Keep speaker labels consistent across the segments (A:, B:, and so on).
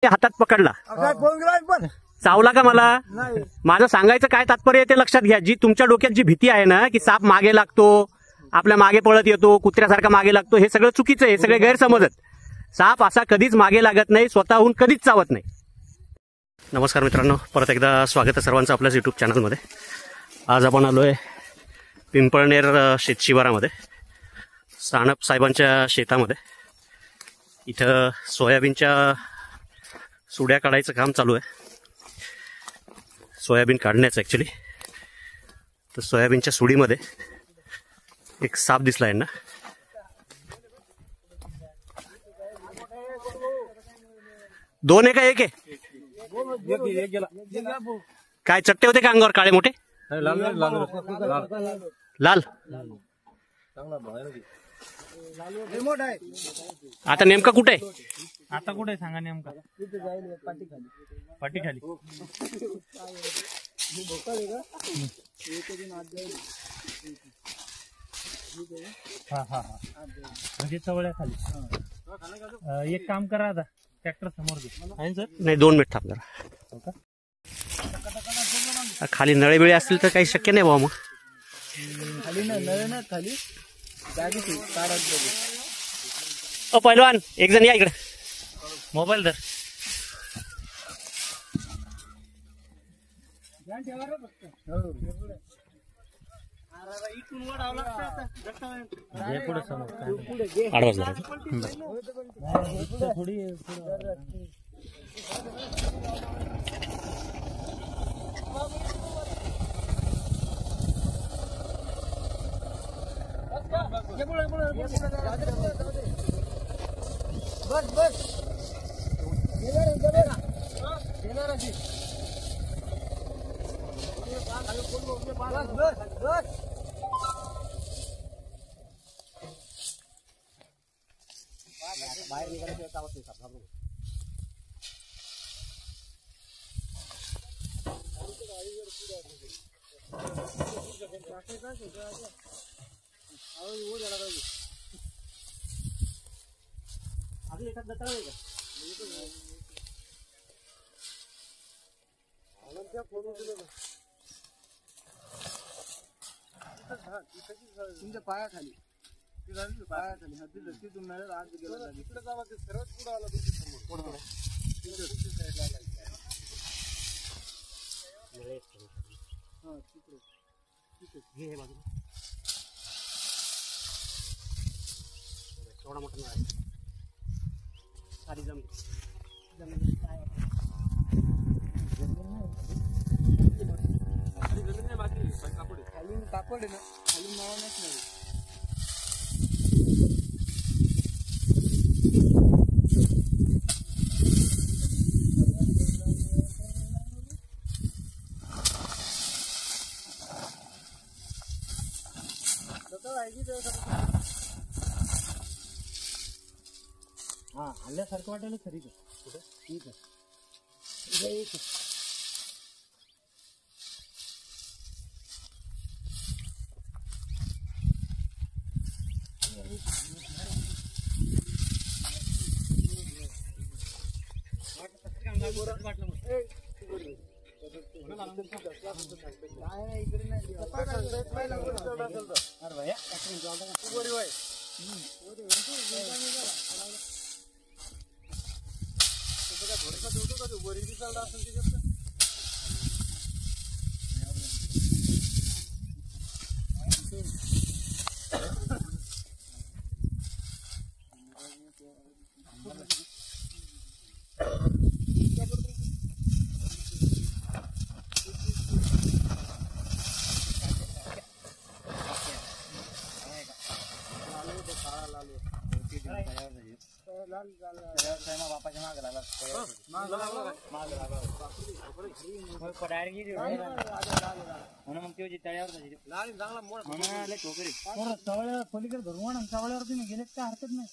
A: हातात पकडला, चावला का मला? माझं सांगायचं काय तात्पर्य ते लक्षात घ्या. जी तुमच्या डोक्यात जी भीती आहे ना की साप मागे लागतो, आपल्या मागे पळत येतो, कुत्र्यासारखा मागे लागतो, हे सगळं चुकीचं आहे, हे सगळे गैरसमज. साप असा कधीच मागे लागत नाही, स्वतःहून कधीच चावत नाही. नमस्कार मित्रांनो, परत एकदा स्वागत आहे सर्वांचं आपल्याच युट्यूब चॅनलमध्ये. आज आपण आलोय पिंपळनेर शेतशिवारामध्ये, सानप साहेबांच्या शेतामध्ये. इथं सोयाबीनच्या सुड्या काढायचं काम चालू आहे. सोयाबीन काढण्याचं ॲक्च्युली. तर सोयाबीनच्या सुडीमध्ये एक साप दिसला आहे ना. दोन आहे का एक आहे? काय चट्टे होते का अंगावर काळे मोठे? लाल. आता नेमका कुठे आहे?
B: आता कुठे सांगा नेमका? पाठी खाली. म्हणजे चवळ्या खाली. एक काम करा, आता ट्रॅक्टर समोर घे.
A: नाही, 2 मिनिट थांब जरा. खाली नळे बिळे असतील तर काही शक्य नाही बाबा. मग
B: खाली नळ ना, खाली
A: पहिलवान एक जण या इकडे,
B: मोबाईल धर.
A: आडवाच
B: थोडी बस बस बाहेर निघायचं. तुमच्या पायाखाली हद्दी दृष्टी तुम्हाला आज गेला. इकडे जावा, ते सरळ पुढे आला तुमच्या समोर.
A: एवढा मोठा नळ आहे. सारी जमीन
B: खाली कापड आहे ना, खाली नळानच नाही. हा, आल्यासारखं वाटायला खरी का? कुठं? ठीक आहे. बापाच्या माग लागला म्हणून मग ते तळ्यावर चवळ्यावर पलीकडे धरून चवळ्यावर तुम्ही गेले काय हरकत नाही.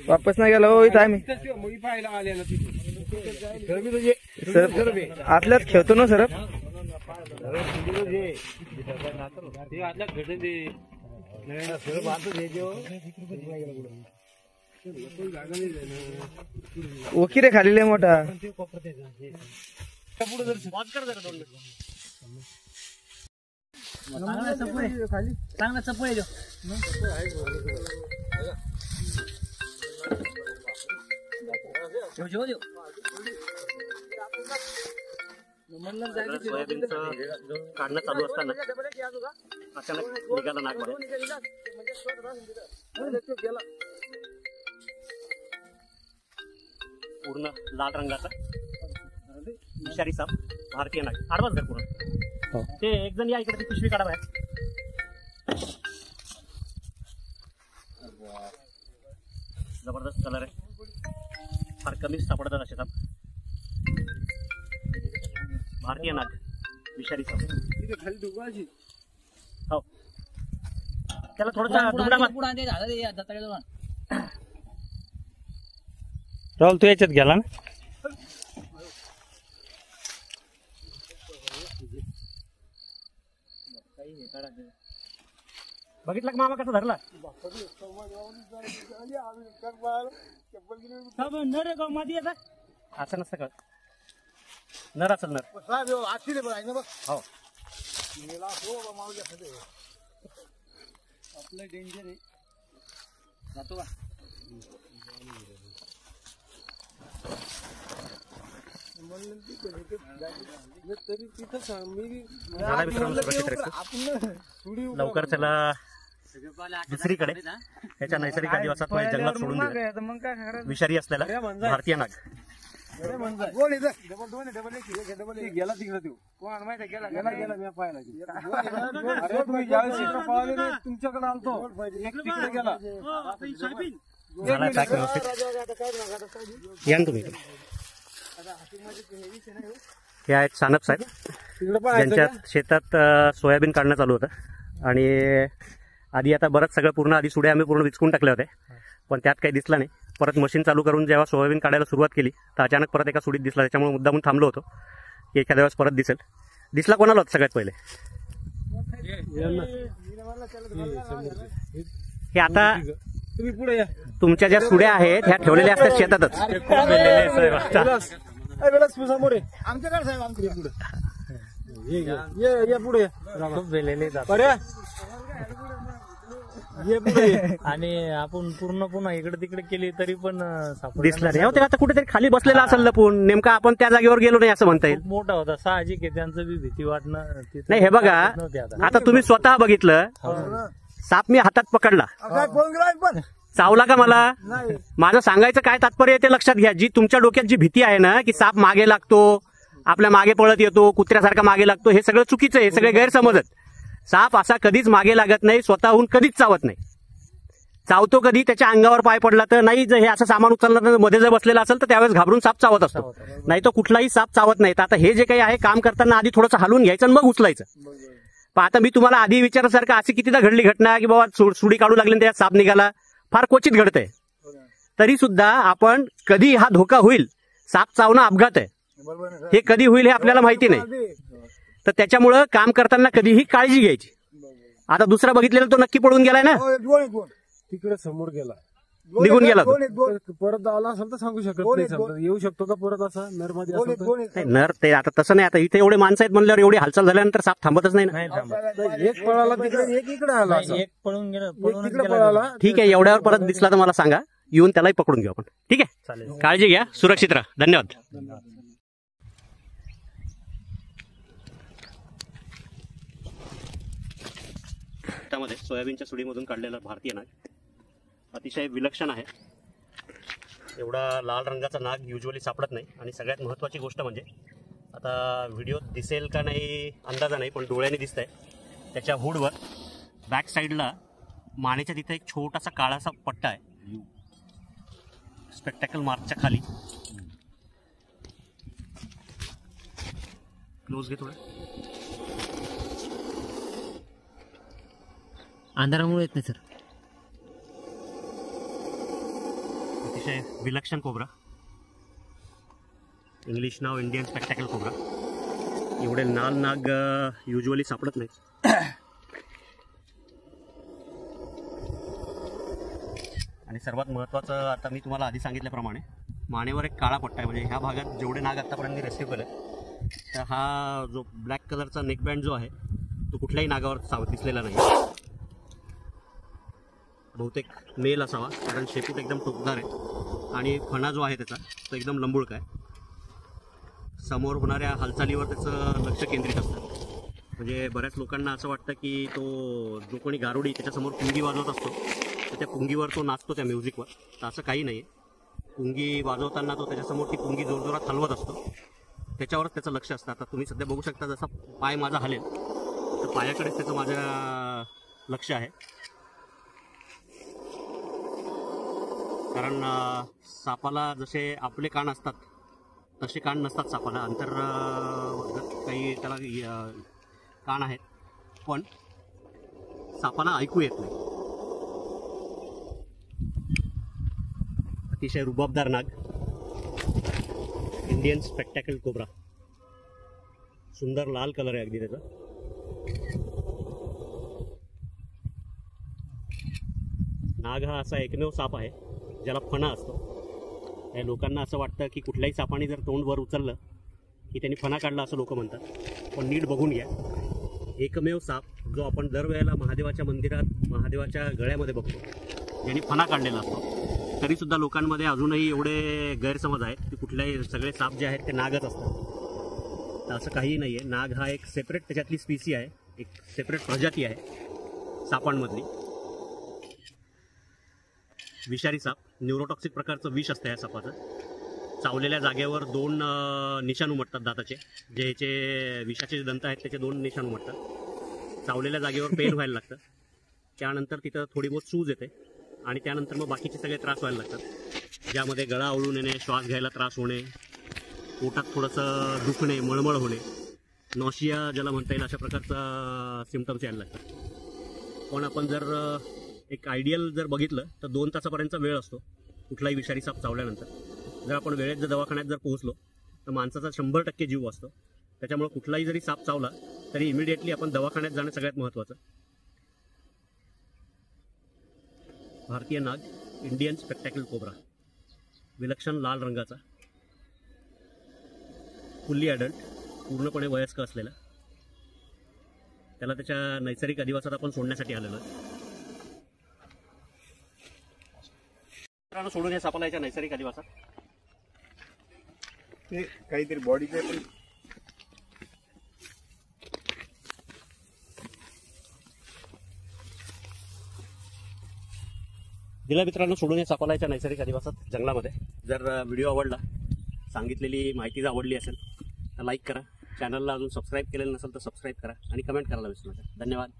C: वापस नाही गेला हो इथं आम्ही सर आतल्यात खेळतो ना सर वकिरे खाली लय मोठा
D: चांगला चप्पल आहे
A: सोयाबीनचं काढणं चालू असताना अचानक निघाला नागमध्ये पूर्ण लाल रंगाचा विषारी साप भारतीय नाग आडवाच घर पूर्ण ते एक जण या इकडे ती पिशवी काढा बाहेर जबरदस्त कलर आहे फार कमीच सापडतात असे साप भारतीय नाग विषारी साप हो त्याला थोडासा दुबडा
D: राहुल तू याच्यात गेला ना
A: बघितलं का मामा कसं धरला नर आहे का मादी आहे असं नसतं का नर असेल नर हो
B: आपलं डेंजर आहे जातो का तरी तिथं सांग मी
A: लवकर त्याला दुसरीकडे त्याच्या नैसर्गिक आदिवासात म्हणजे जंगलात सोडून दिलं विषारी असलेला भारतीय नाग
B: गेला तिकडे देऊ कोण माहिती गेला गेला गेला मी पाहिला अरे तुम्ही ज्यावेळेस इकडे पाहिले नाही तुमच्याकडे आलतो एक तिकडे गेला
A: झाला पॅक व्यवस्थित या ना तुम्ही हे आहेत सानप साहेब ज्यांच्या शेतात सोयाबीन काढणं चालू होतं आणि आधी आता बरंच सगळं पूर्ण आधी सुड्या आम्ही पूर्ण विचकून टाकल्या होत्या पण त्यात काही दिसला नाही परत मशीन चालू करून जेव्हा सोयाबीन काढायला सुरुवात केली तर अचानक परत एका सुडीत दिसला त्याच्यामुळे मुद्दामून थांबलो होतो की एखाद्या वेळेस परत दिसेल दिसला कोणाला होता सगळ्यात पहिले हे आता
B: तुम्ही पुढे या
A: तुमच्या ज्या सुड्या आहेत ह्या ठेवलेल्या असतात शेतातच
B: समोर आमच्याकडे साहेब आमच्या पुढे
D: आणि आपण पूर्ण पुन्हा इकडे तिकडे केली तरी पण
A: दिसला नाही ते आता कुठेतरी खाली बसलेला असेल लपून नेमका आपण त्या जागेवर गेलो नाही असं म्हणता येईल
D: मोठा होता साहजिक आहे त्यांचं बी भीती वाटणं
A: नाही हे बघा आता तुम्ही स्वतः बघितलं साप मी हातात पकडला चावला का मला माझं सांगायचं काय तात्पर्य ते लक्षात घ्या जी तुमच्या डोक्यात जी भीती आहे ना की साप मागे लागतो आपल्या मागे पळत येतो कुत्र्यासारखा मागे लागतो हे सगळं चुकीचं आहे हे सगळे गैरसमजत साप असा कधीच मागे लागत नाही स्वतःहून कधीच चावत नाही चावतो कधी त्याच्या अंगावर पाय पडला तर नाही जर हे असं सामान उचललं मध्ये जर बसलेला असेल तर त्यावेळेस घाबरून साप चावत असतो नाही तर कुठलाही साप चावत नाही तर आता हे जे काही आहे काम करताना आधी थोडंसं हलवून घ्यायचं आणि मग उचलायचं पण आता मी तुम्हाला आधी विचारासारखं अशी कितीदा घडली घटना की बाबा सुडी काढू लागली त्यात साप निघाला फार क्वचित घडतंय तरी सुद्धा आपण कधी हा धोका होईल साप चावणं अपघात आहे हे कधी होईल हे आपल्याला माहिती नाही तर त्याच्यामुळं काम करताना कधीही काळजी घ्यायची आता दुसरा बघितलेला तो नक्की पळून गेलाय ना
B: तिकडे समोर गेला
A: निघून गेला तो.
B: परत आला असेल तर सांगू शकत नाही समजा येऊ शकतो का परत असा नरमध्ये असेल तर?
A: नाही, नर ते आता तसं नाही आता इथे एवढे माणसं आहेत म्हणल्यावर एवढी हालचाल झाल्यानंतर साप थांबतच नाही ना
B: एक पळाला तिकडे एक इकडे आला असा.
D: एक पळून गेलं
B: एक तिकडे पळाला
A: ठीक आहे एवढ्यावर परत दिसला तर मला सांगा येऊन त्यालाही पकडून घेऊ आपण ठीक आहे
D: चालेल
A: काळजी घ्या सुरक्षित राहा धन्यवाद सोयाबीनच्या सुडीमधून काढलेला भारतीय नाग अतिशय विलक्षण आहे. एवढा लाल रंगाचा नाग युजली सापडत नाही. आणि सगळ्यात महत्त्वाची गोष्ट म्हणजे आता व्हिडिओ दिसेल का नाही अंदाजा नाही, पण डोळ्याने दिसत आहे त्याच्या हुडवर बॅक साईडला मानेच्या तिथे एक छोटासा काळासा पट्टा आहे स्पेक्टॅकल मार्कच्या खाली. क्लोज घे थोडं.
D: अंधारामुळे येत नाही सर.
A: अतिशय विलक्षण कोब्रा. इंग्लिश नाव इंडियन स्पेक्टॅकल कोब्रा. एवढे लाल नाग युजली सापडत नाहीत. आणि सर्वात महत्त्वाचं, आता मी तुम्हाला आधी सांगितल्याप्रमाणे मानेवर एक काळा पट्टा आहे. म्हणजे ह्या भागात जेवढे नाग आतापर्यंत रेस्क्यू केले तर हा जो ब्लॅक कलरचा नेकबँड जो आहे तो कुठल्याही नागावर दिसलेला नाही. बहुतेक मेल असावा, कारण शेपूट एकदम टोकदार आहे आणि फणा जो आहे त्याचा तो एकदम लंबुळक आहे. समोर होणाऱ्या हालचालीवर त्याचं लक्ष केंद्रित असतं. म्हणजे बऱ्याच लोकांना असं वाटतं की तो जो कोणी गारुडी त्याच्यासमोर पुंगी वाजवत असतो तर त्या पुंगीवर तो नाचतो त्या म्युझिकवर. तर असं काही नाही आहे. पुंगी वाजवताना तो त्याच्यासमोर ती पुंगी जोरजोरात हलवत असतो, त्याच्यावरच त्याचं लक्ष असतं. आता तुम्ही सध्या बघू शकता जसा पाय माझा हलेल तर पायाकडेच त्याचं माझं लक्ष आहे. कारण सापाला जसे आपले कान असतात तसे कान नसतात सापाला. अंतर काही त्याला कान आहेत, पण सापाला ऐकू येत नाही. अतिशय रुबाबदार नाग इंडियन स्पेक्टॅकल कोब्रा. सुंदर लाल कलर आहे अगदी त्याचा. नाग हा असा एकमेव साप आहे ज्याला फणा असतो. या लोकांना असं वाटतं की कुठल्याही सापाने जर तोंड वर उचललं की त्यांनी फणा काढला असं लोक म्हणतात, पण नीट बघून घ्या. एकमेव साप जो आपण दरवेळेला महादेवाच्या मंदिरात महादेवाच्या गळ्यामध्ये बघतो ज्यांनी फणा काढलेला असतो, तरीसुद्धा लोकांमध्ये अजूनही एवढे गैरसमज आहेत की कुठल्याही सगळे साप जे आहेत ते नागच असतात. तर असं काहीही नाही आहे. नाग हा एक सेपरेट त्याच्यातली स्पीसी आहे, एक सेपरेट प्रजाती आहे सापांमधली. विषारी साप, न्यूरोटॉक्सिक प्रकारचं विष असतं या सापाचं. चावलेल्या जागेवर 2 निशाण उमटतात दाताचे, जे ह्याचे विषाचे जे दंत आहेत त्याचे 2 निशाण उमटतात. चावलेल्या जागेवर पेन व्हायला लागतं, त्यानंतर तिथं थोडी बहुत सूज येते आणि त्यानंतर मग बाकीचे सगळे त्रास व्हायला लागतात, ज्यामध्ये गळा आवळून येणे, श्वास घ्यायला त्रास होणे, पोटात थोडंसं दुखणे, मळमळ होणे, नॉशिया ज्याला म्हणता येईल अशा प्रकारचा सिम्पटम्स यायला लागतात. पण आपण जर एक आयडियल जर बघितलं तर 2 तासापर्यंतचा वेळ असतो कुठलाही विषारी साप चावल्यानंतर. जर आपण वेळेत जर दवाखान्यात जर पोहोचलो तर माणसाचा 100% जीव वाचतो. त्याच्यामुळे कुठलाही जरी साप चावला तरी इमिडिएटली आपण दवाखान्यात जाणं सगळ्यात महत्त्वाचं. भारतीय नाग इंडियन स्पेक्टॅकल कोब्रा, विलक्षण लाल रंगाचा, फुल्ली अडल्ट, पूर्णपणे वयस्क असलेला. त्याला त्याच्या नैसर्गिक अधिवासात आपण सोडण्यासाठी आलेलो आहे. सोडून या सापाला याच्या नैसर्गिक अधिवासात.
B: ते काहीतरी बॉडीचे पण
A: दिला मित्रांनो, सोडून या सापाला याच्या नैसर्गिक अधिवासात जंगलामध्ये. जर व्हिडिओ आवडला, सांगितलेली माहिती जर आवडली असेल तर लाईक करा. चॅनलला अजून सबस्क्राईब केलेलं नसेल तर सबस्क्राईब करा आणि कमेंट करायला विसरू नका. धन्यवाद.